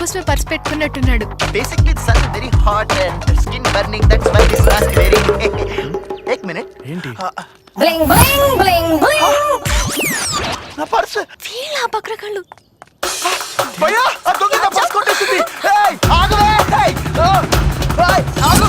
కోసమే purse పెట్టుకున్నట్టున్నాడు. Basically the sun is very hot and skin burning. That's why this mask is wearing. Ek minute. ఏంటి? Bling bling bling bling. నా purse. వీళ్ళ బక్రగాళ్ళు. భయ్యా ఆ దొంగ నా పర్స్ కొట్టేసింది. ఏయ్ ఆగవే. ఏయ్ ఆగు.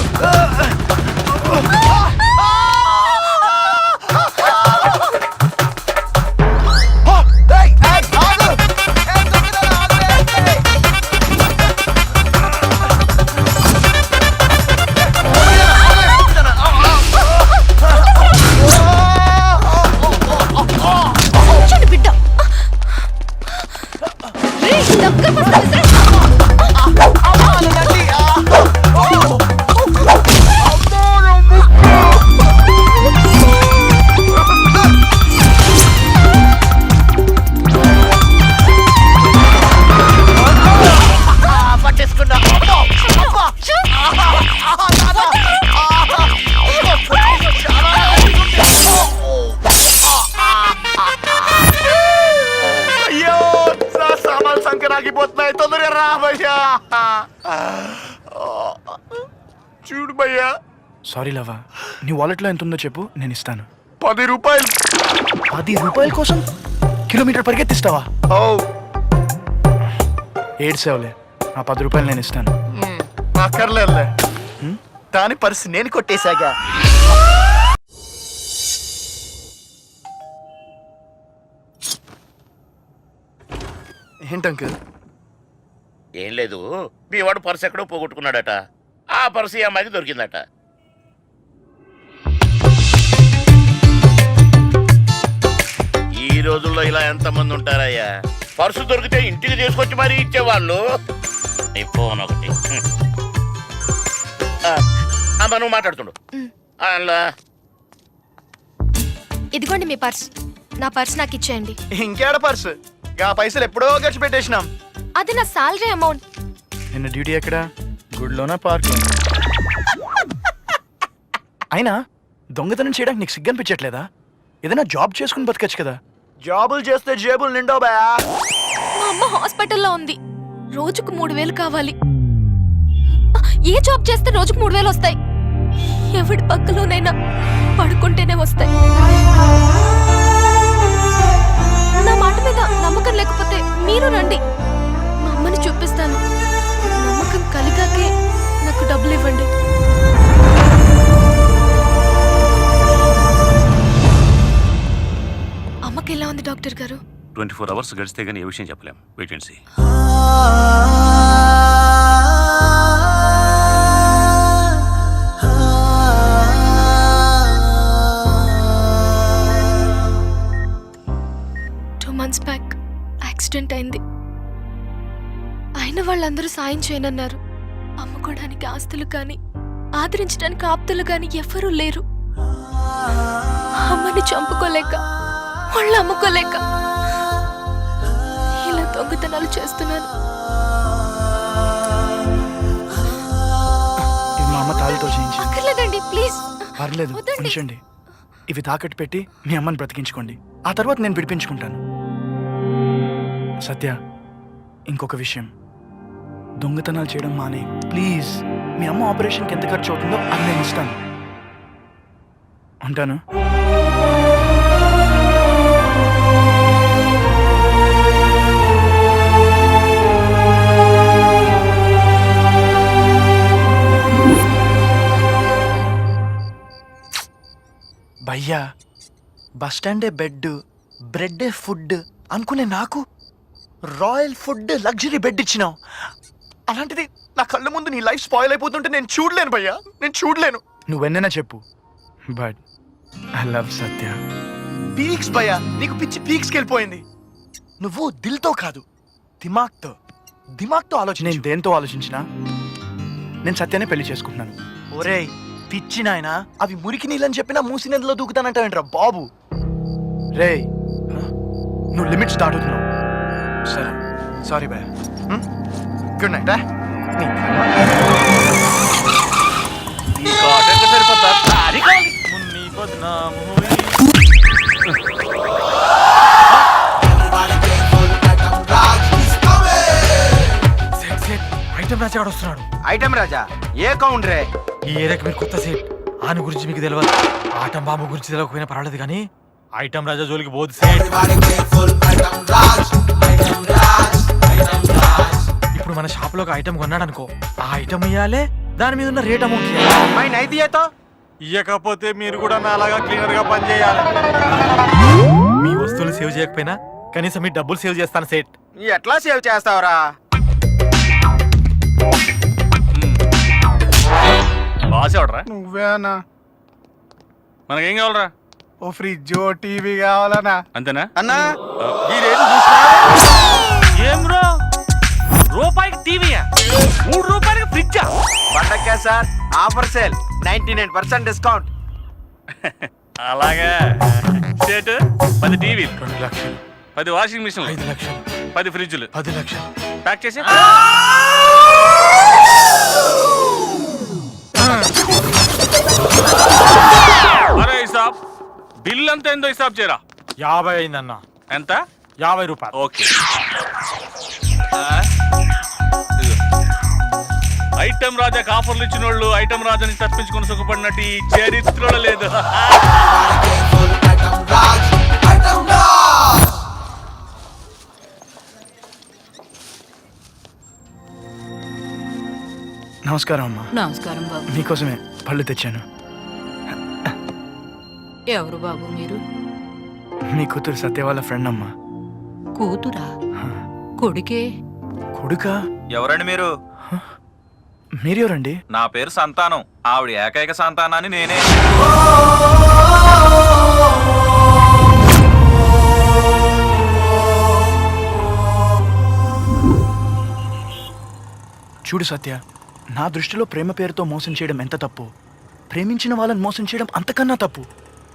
బిడ్డ ఆగిపోతున్నాయి. తొందరగా రా భయ్యా. చూడు భయ్యా. సారీ లవా, నీ వాలెట్లో ఎంత ఉందో చెప్పు, నేను ఇస్తాను. 10 రూపాయలు. 10 రూపాయల కోసం కిలోమీటర్ పరిగెత్తిస్తావా? ఏడ్సేవలే, ఆ 10 రూపాయలు నేను ఇస్తాను. అక్కర్లేదులే, దాని పర్సు నేను కొట్టేశాగా. ఏంటంకుల్? ఏం లేదు, మీ వాడు పర్సు ఎక్కడో పోగొట్టుకున్నాడట. ఆ పర్సు ఈ అమ్మాయికి దొరికిందట. ఈ రోజుల్లో ఇలా ఎంతమంది ఉంటారయ్యా? పర్సు దొరికితే ఇంటికి తీసుకొచ్చి మరీ ఇచ్చేవాళ్ళు. నీ ఫోన్ ఒకటి అమ్మ, నువ్వు మాట్లాడుతుండు. ఇదిగోండి మీ పర్స్. నా పర్స్ నాకు ఇచ్చేయండి. ఇంకేడ పర్సు? ఆ పైసలు ఎప్పుడో ఖర్చు పెట్టేసినాం. అది నా సాలరీ అమౌంట్. నిన్న డ్యూటీ ఎక్కడ? గుడిలోనా, పార్క్? అయినా దొంగతనం చేయడానికి నీకు సిగ్గనిపించట్లేదా? ఏదైనా జాబ్ చేసుకుని బతకచ్చు కదా. జాబులు చేస్తే జేబులు నిండో బా. మా అమ్మ హాస్పిటల్లో ఉంది, రోజుకు 3000 కావాలి. ఏ జాబ్ చేస్తే రోజుకు 3000 వస్తాయి? ఎవడి పక్కలోనైనా పడుకుంటేనే వస్తాయి. నా మాట మీద నమ్మకం లేకపోతే మీరు రండి, మా అమ్మని చూపిస్తాను. నమ్మకం కలిగాకే నాకు డబ్బులు ఇవ్వండి. అమ్మకి ఎలా ఉంది డాక్టర్ గారు? 24 అవర్స్ గడిస్తే గానీ ఏ విషయం చెప్పలేం. Wait and see. Months back accident అయింది. అయిన వాళ్ళందరూ సాయం చేయనన్నారు. అమ్ముకోవడానికి ఆస్తులు కానీ ఆదరించడానికి ఆప్తులు కానీ ఎవ్వరూ లేరు. అమ్మని చంపుకోలేక, వాళ్ళు అమ్ముకోలేక ఇలా దొంగతనాలు చేస్తున్నాను. ఇది మా అమ్మ తాళితో చేయించి. అక్కర్లేదండి, ప్లీజ్. పర్లేదు, ఉంచండి. ఇవి తాకట్టు పెట్టి మీ అమ్మని బ్రతికించుకోండి. ఆ తర్వాత నేను విడిపించుకుంటాను. సత్య, ఇంకొక విషయం, దొంగతనాలు చేయడం మానే ప్లీజ్. మీ అమ్మ ఆపరేషన్కి ఎంత ఖర్చు అవుతుందో అది నేను ఇస్తాను. ఉంటాను. భయ్యా, బస్ స్టాండే బెడ్, బ్రెడ్డే ఫుడ్ అనుకునే నాకు రాయల్ ఫుడ్ లగ్జరీ బెడ్ ఇచ్చినావు. అలాంటిది నా కళ్ళ ముందు నీ లైఫ్ స్పాయిల్ అయిపోతుంటే నేను చూడలేను భయ్యా, నేను చూడలేను. నువ్వెన్నైనా చెప్పు, but I love Satya. Peaks భయ్యా, నీకు పిచ్చి పీక్స్కి వెళ్ళిపోయింది. నువ్వు దిల్తో కాదు, దిమాగ్తో ఆలోచన. నేను దేంతో ఆలోచించినా నేను సత్యానే పెళ్లి చేసుకుంటున్నాను. ఒరేయ్ పిచ్చి నాయనా, అవి మురికి నీళ్ళని చెప్పినా మూసి నదిలో దూకుతానంటావేంట్రా బాబు. రేయ్, నువ్వు లిమిట్స్ దాటుతున్నావు. సరే, సారీ భయ్యా. Good night. రాజా గాడు వస్తున్నాడు. ఐటమ్ రాజా ఏ కౌంటరే? ఈ ఏరియాకి మీరు కొత్త సేట్. ఆయన గురించి మీకు తెలియదు. ఆటం బాంబు గురించి తెలియకపోయినా పర్వాలేదు కానీ ఐటమ్ రాజా జోలికి పోదు సేట్. ఇప్పుడు మన షాప్ లో ఒక ఐటమ్ కొన్నాడు అనుకో, ఆ ఐటమ్ ఇయ్యాలే, దాని మీద ఉన్న రేట్ అమౌంట్ మై నైతియేతో ఇయ్యకపోతే మీరు కూడా నాలాగా క్లీనర్ గా పని చేయాలి. మీ వస్తువులు సేవ్ చేయకపోయినా కనీసం మీ డబ్బులు సేవ్ చేస్తాను సేట్. ఎట్లా సేవ్ చేస్తావురా? బాసేవడరా నువ్వే అన్నా. మనకేం కావాలరా? ఓ ఫ్రిడ్జ్ ఓ టీవీ కావాలన్నా. అంతేనా? అన్నా ఏం బ్రో, రూపాయికి టీవీయా, 3 రూపాయలకి ఫ్రిడ్జా? పండక్కా సార్, ఆఫర్ సేల్ 99% డిస్కౌంట్. అలాగా సేటు 10 టీవీలు, 2 లక్షలు, 10 వాషింగ్ మిషన్లు, 5 లక్షలు, 10 ఫ్రిడ్జ్లు 10 లక్షలు. ప్యాక్ చేసి అరే హిసాబ్, బిల్ అంతా ఎంతో హిసాబ్ చేయరా. 50 అయిందన్న. ఎంత? 50 రూపాయలు. ఓకే. ఐటమ్ రాజాకి ఆఫర్లు ఇచ్చిన వాళ్ళు ఐటమ్ రాజాని తప్పించుకుని సుఖపడినట్టు ఈ చరిత్రలో లేదు. నమస్కారం అమ్మా. నమస్కారం బాబు. మీకోసమే పళ్ళు తెచ్చాను. ఎవరు బాబు మీరు? మీ కూతురు సత్య వాళ్ళ ఫ్రెండ్ అమ్మా. కూతురా? కొడుకే? కొడుకా? ఎవరండి మీరు? మీరెవరండి? నా పేరు సంతానం, ఆవిడ ఏకైక సంతానాన్ని నేనే. చూడు సత్య, నా దృష్టిలో ప్రేమ పేరుతో మోసం చేయడం ఎంత తప్పు, ప్రేమించిన వాళ్ళని మోసం చేయడం అంతకన్నా తప్పు.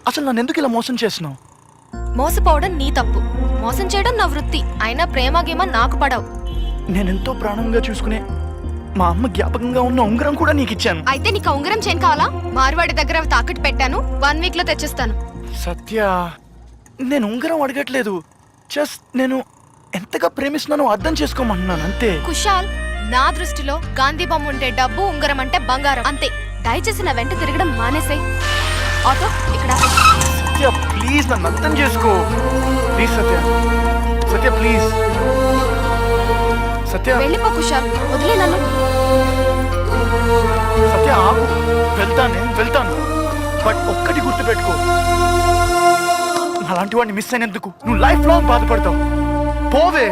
అసలు నన్ను ఎందుకు ఇలా మోసం చేస్తున్నావు? మోసపోవడం నీ తప్పు, మోసం చేయడం నా వృత్తి. అయినా ప్రేమ గేమ నాకు పడవు. నేనెంతో ప్రాణంగా చూసుకునే మా అమ్మ జ్ఞాపకంగా ఉన్న ఉంగరం కూడా నీకు ఇచ్చాను. అయితే నీకు ఆ ఉంగరం చేయను కావాలా? మార్వాడి దగ్గర అవి తాకట్టు పెట్టాను, 1 వీక్ లో తెచ్చిస్తాను. సత్య, నేను ఉంగరం అడగట్లేదు. జస్ట్ నేను ఎంతగా ప్రేమిస్తున్నానో అర్థం చేసుకోమంటున్నాను అంతే. కుషాల్, నా దృష్టిలో గాంధీ బొమ్మ ఉంటే డబ్బు, ఉంగరం అంటే బంగారం అంతే. దయచేసి నా వెంట తిరగడం మానేసాయి. ఆటో ఇక్కడ. సత్య ప్లీజ్ నన్ను అర్థం చేసుకో. Please Satya, Satya please. సత్య వెళ్ళిపో కుషాల్, వదిలే నన్ను. సత్య ఆగు, వెళ్తాను. బట్ ఒక్కటి గుర్తుపెట్టుకో, అలాంటి వాడిని మిస్ అయినందుకు నువ్వు లైఫ్ లాంగ్ బాధపడతావు. పోవే.